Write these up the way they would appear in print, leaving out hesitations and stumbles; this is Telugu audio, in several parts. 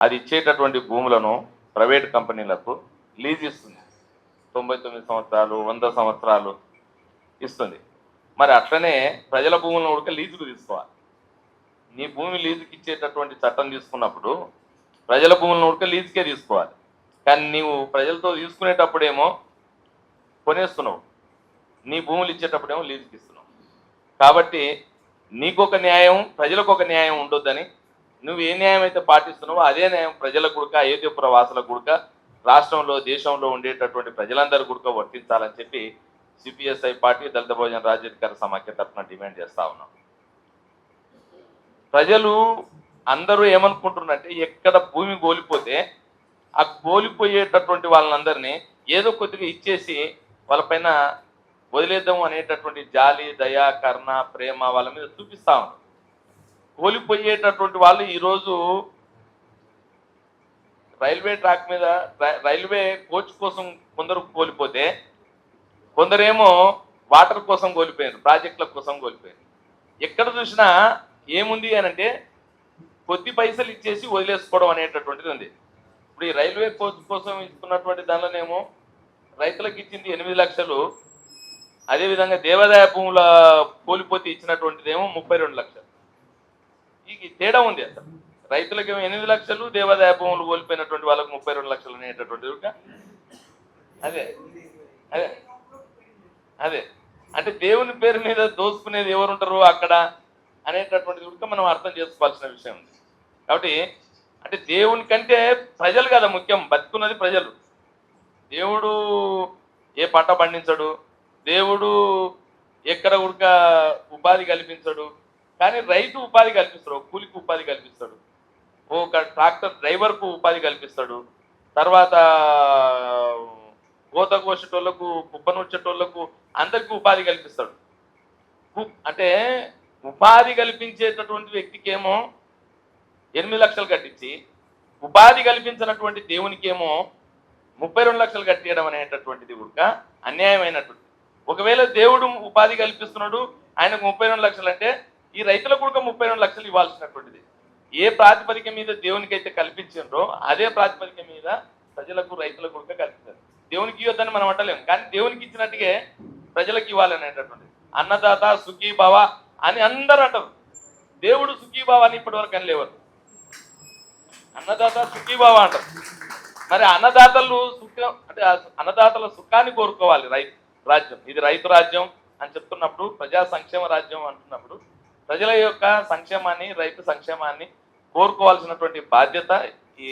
అది ఇచ్చేటటువంటి భూములను ప్రైవేట్ కంపెనీలకు లీజ్ ఇస్తుంది. 99 సంవత్సరాలు 100 సంవత్సరాలు ఇస్తుంది. మరి అట్లనే ప్రజల భూములను కూడా లీజుకు తీసుకోవాలి. నీ భూమి లీజుకి ఇచ్చేటటువంటి చట్టం తీసుకున్నప్పుడు ప్రజల భూములను కూడా లీజుకే తీసుకోవాలి. కానీ నీవు ప్రజలతో తీసుకునేటప్పుడేమో కొనేస్తున్నావు, నీ భూములు ఇచ్చేటప్పుడేమో లీజుకి ఇస్తున్నావు. కాబట్టి నీకొక న్యాయం ప్రజలకు ఒక న్యాయం ఉండొద్దని నువ్వు ఏ న్యాయం అయితే పాటిస్తున్నావో అదే న్యాయం ప్రజలకు కూడా, అయోధ్యపుర వాసులకు కూడా, రాష్ట్రంలో దేశంలో ఉండేటటువంటి ప్రజలందరూ కూడా వర్తించాలని చెప్పి సిపిఎస్ఐ పార్టీ దళిత బహుజన రాజ్యాధికార సమాఖ్య తరఫున డిమాండ్ చేస్తా ఉన్నాం. ప్రజలు అందరూ ఏమనుకుంటున్నారంటే ఎక్కడ భూమి కోల్పోతే ఆ కోల్పోయేటటువంటి వాళ్ళందరినీ ఏదో కొద్దిగా ఇచ్చేసి వాళ్ళపైన వదిలేద్దాం అనేటటువంటి జాలి, దయ, కరుణ, ప్రేమ వాళ్ళ మీద చూపిస్తా ఉన్నారు. కోల్పోయేటటువంటి వాళ్ళు ఈరోజు రైల్వే ట్రాక్ మీద రైల్వే కోచ్ కోసం కొందరు కోల్పోతే కొందరేమో వాటర్ కోసం కోల్పోయారు, ప్రాజెక్టుల కోసం కోల్పోయారు. ఎక్కడ చూసినా ఏముంది అని అంటే కొద్ది పైసలు ఇచ్చేసి వదిలేసుకోవడం అనేటటువంటిది ఉంది. ఇప్పుడు ఈ రైల్వే కోచ్ కోసం ఇస్తున్నటువంటి దానిలోనేమో రైతులకు ఇచ్చింది 8 లక్షలు, అదేవిధంగా దేవాదాయ భూముల కోల్పోతే ఇచ్చినటువంటిదేమో 32 లక్షలు. ఈ తేడా ఉంది. అసలు రైతులకేమో 8 లక్షలు, దేవాదాయ భూములు కోల్పోయినటువంటి వాళ్ళకు 32 లక్షలు అనేటటువంటి అదే అదే అదే అంటే దేవుని పేరు మీద దోసుకునేది ఎవరుంటారు అక్కడ అనేటటువంటిది కూడా మనం అర్థం చేసుకోవాల్సిన విషయం ఉంది. కాబట్టి అంటే దేవుని కంటే ప్రజలు కదా ముఖ్యం, బతుకున్నది ప్రజలు. దేవుడు ఏ పంట పండించడు, దేవుడు ఎక్కడ ఉడక ఉపాధి కల్పించడు, కానీ రైతు ఉపాధి కల్పిస్తాడు, కూలికి ఉపాధి కల్పిస్తాడు, ఒక ట్రాక్టర్ డ్రైవర్కు ఉపాధి కల్పిస్తాడు, తర్వాత కోత కోసేటోళ్లకు, కుప్పనూర్చేటోళ్లకు అందరికీ ఉపాధి కల్పిస్తాడు. అంటే ఉపాధి కల్పించేటటువంటి వ్యక్తికేమో 8 లక్షలు కట్టించి ఉపాధి కల్పించినటువంటి దేవునికేమో 32 లక్షలు కట్టియడం అనేటటువంటిది కూడా అన్యాయమైనటువంటి. ఒకవేళ దేవుడు ఉపాధి కల్పిస్తున్నాడు, ఆయనకు 32 లక్షలు అంటే ఈ రైతులకు కూడా 32 లక్షలు ఇవ్వాల్సినటువంటిది. ఏ ప్రాతిపదిక మీద దేవునికి అయితే కల్పించారో అదే ప్రాతిపదిక మీద ప్రజలకు, రైతులకు కూడా కల్పించారు. దేవునికి ఇవ్వద్దని మనం అంటలేము, కానీ దేవునికి ఇచ్చినట్టుగా ప్రజలకు ఇవ్వాలనేటటువంటిది. అన్నదాత సుఖీభావ అని అందరూ అంటారు, దేవుడు సుఖీభావ అని ఇప్పటి వరకు అనలేవారు. అన్నదాత సుఖీభావ అంటారు. మరి అన్నదాతలు సుఖం అంటే అన్నదాతల సుఖాన్ని కోరుకోవాలి రాజ్యం. ఇది రైతు రాజ్యం అని చెప్తున్నప్పుడు, ప్రజా సంక్షేమ రాజ్యం అంటున్నప్పుడు ప్రజల యొక్క సంక్షేమాన్ని, రైతు సంక్షేమాన్ని కోరుకోవాల్సినటువంటి బాధ్యత ఈ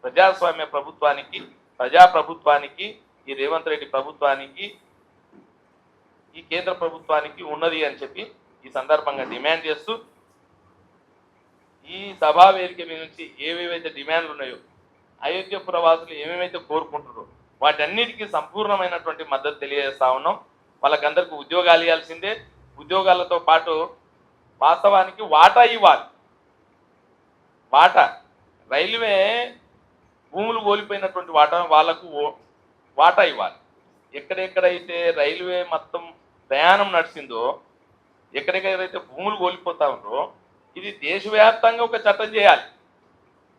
ప్రజాస్వామ్య ప్రభుత్వానికి, ప్రజాప్రభుత్వానికి, ఈ రేవంత్ రెడ్డి ప్రభుత్వానికి, ఈ కేంద్ర ప్రభుత్వానికి ఉన్నది అని చెప్పి ఈ సందర్భంగా డిమాండ్ చేస్తూ, ఈ సభా వేదిక మీద నుంచి ఏవేవైతే డిమాండ్లు ఉన్నాయో, అయోధ్యపుర వాసులు ఏమేమైతే కోరుకుంటున్నారో వాటన్నిటికీ సంపూర్ణమైనటువంటి మద్దతు తెలియజేస్తా ఉన్నాం. వాళ్ళకందరికీ ఉద్యోగాలు ఇవ్వాల్సిందే. ఉద్యోగాలతో పాటు వాస్తవానికి వాటా ఇవ్వాలి. వాటా రైల్వే భూములు కోల్పోయినటువంటి వాళ్ళకు వాటా ఇవ్వాలి. ఎక్కడెక్కడైతే రైల్వే మొత్తం ప్రయాణం నడిచిందో, ఎక్కడెక్కడైతే భూములు కోల్పోతా ఉందో, ఇది దేశవ్యాప్తంగా ఒక చట్టం చేయాలి.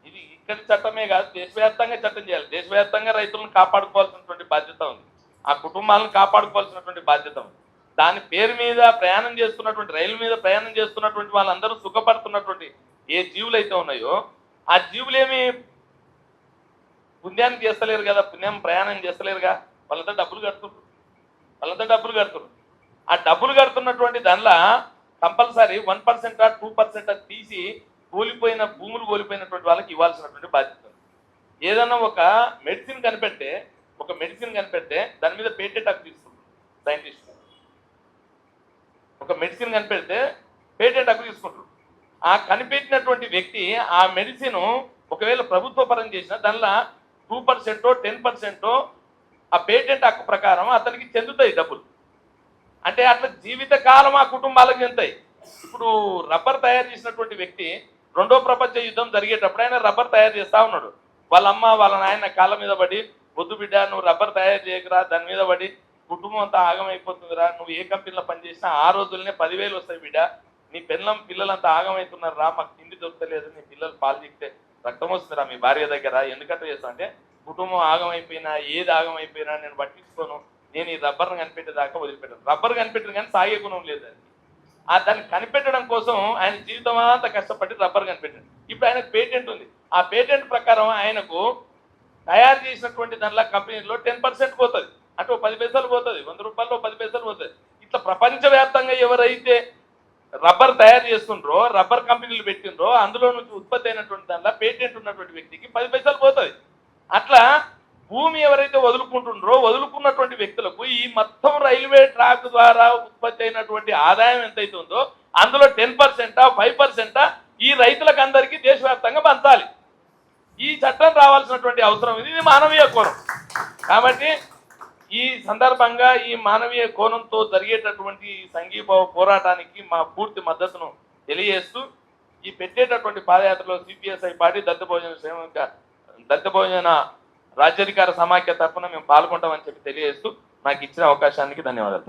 ఇది ఇక్కడి చట్టమే కాదు, దేశవ్యాప్తంగా చట్టం చేయాలి. దేశవ్యాప్తంగా రైతులను కాపాడుకోవాల్సినటువంటి బాధ్యత ఉంది, ఆ కుటుంబాలను కాపాడుకోవాల్సినటువంటి బాధ్యత ఉంది. దాని పేరు మీద ప్రయాణం చేస్తున్నటువంటి, రైలు మీద ప్రయాణం చేస్తున్నటువంటి వాళ్ళందరూ సుఖపడుతున్నటువంటి ఏ జీవులు అయితే ఉన్నాయో ఆ జీవులేమి పుణ్యాన్ని చేస్తలేరు కదా, పుణ్యం ప్రయాణం చేస్తలేరుగా, వాళ్ళంతా డబ్బులు కడుతున్నారు. ఆ డబ్బులు కడుతున్నటువంటి దానిలో కంపల్సరీ 1% 2% తీసి భూములు కోల్పోయినటువంటి వాళ్ళకి ఇవ్వాల్సినటువంటి బాధ్యత. ఏదన్నా ఒక మెడిసిన్ కనిపెడితే దాని మీద పేటెంట్ హక్కు తీసుకుంటారు సైంటిస్ట్. ఒక మెడిసిన్ కనిపెడితే పేటెంట్ హక్కు తీసుకుంటారు. ఆ కనిపెట్టినటువంటి వ్యక్తి ఆ మెడిసిన్ ఒకవేళ ప్రభుత్వ పరం చేసినా దానిలో 2% 10% ఆ పేటెంట్ హక్కు ప్రకారం అతనికి చెందుతాయి డబ్బులు. అంటే అట్లా జీవితకాలం ఆ కుటుంబాలకు చెందుతాయి. ఇప్పుడు రబ్బర్ తయారు చేసినటువంటి వ్యక్తి రెండో ప్రపంచ యుద్ధం జరిగేటప్పుడు ఆయన రబ్బర్ తయారు చేస్తా ఉన్నాడు. వాళ్ళ అమ్మ వాళ్ళ నాయన కాళ్ళ మీద పడి, వద్దు బిడ్డ నువ్వు రబ్బర్ తయారు చేయకురా, దాని మీద పడి కుటుంబం అంతా ఆగమైపోతుందిరా, నువ్వు ఏ కంపెనీలో పనిచేసినా ఆ రోజులనే 10,000 వస్తాయి బిడ్డ, నీ పిల్లలంతా ఆగమవుతున్నారు రా, మాకు తిండి దొరకలేదు, నీ పిల్లలు పాలు చిక్తే రక్తం వస్తుందిరా మీ భార్య దగ్గర, ఎందుకట్ట చేస్తా అంటే కుటుంబం ఆగమైపోయినా ఏది ఆగమైపోయినా నేను పట్టించుకోను, నేను ఈ రబ్బర్ను కనిపెట్టేదాకా వదిలిపెట్టాను. రబ్బర్ కనిపెట్టను కానీ సాగే గుణం లేదు అది. దాన్ని కనిపెట్టడం కోసం ఆయన జీవితం అంతా కష్టపడి రబ్బర్ కనిపెట్టాడు. ఇప్పుడు ఆయనకు పేటెంట్ ఉంది. ఆ పేటెంట్ ప్రకారం ఆయనకు తయారు చేసినటువంటి దానిలో కంపెనీలో 10% పోతుంది, అంటే 10 పైసలు పోతుంది, 100 రూపాయల్లో 10 పైసలు పోతుంది. ఇట్లా ప్రపంచవ్యాప్తంగా ఎవరైతే రబ్బర్ తయారు చేస్తుండ్రో, రబ్బర్ కంపెనీలు పెట్టిండ్రో, అందులో నుంచి ఉత్పత్తి అయినటువంటి దానిలో పేటెంట్ ఉన్నటువంటి వ్యక్తికి 10 పైసలు పోతుంది. అట్లా భూమి ఎవరైతే వదులుకుంటుండ్రో, వదులుకున్నటువంటి వ్యక్తులకు ఈ మొత్తం రైల్వే ట్రాక్ ద్వారా ఉత్పత్తి అయినటువంటి ఆదాయం ఎంతైతే ఉందో అందులో 10%, 5% ఈ రైతులకు అందరికీ దేశవ్యాప్తంగా పంచాలి. ఈ చట్టం రావాల్సినటువంటి అవసరం ఇది మానవీయ కోణం. కాబట్టి ఈ సందర్భంగా ఈ మానవీయ కోణంతో జరిగేటటువంటి సంఘీభావ పోరాటానికి మా పూర్తి మద్దతును తెలియజేస్తూ, ఈ పెట్టేటటువంటి పాదయాత్రలో సిపిఎస్ఐ పార్టీ దళిత భోజన రాజ్యాధికార సమాఖ్య తరఫున మేము పాల్గొంటామని చెప్పి తెలియజేస్తూ నాకు ఇచ్చిన అవకాశానికి ధన్యవాదాలు.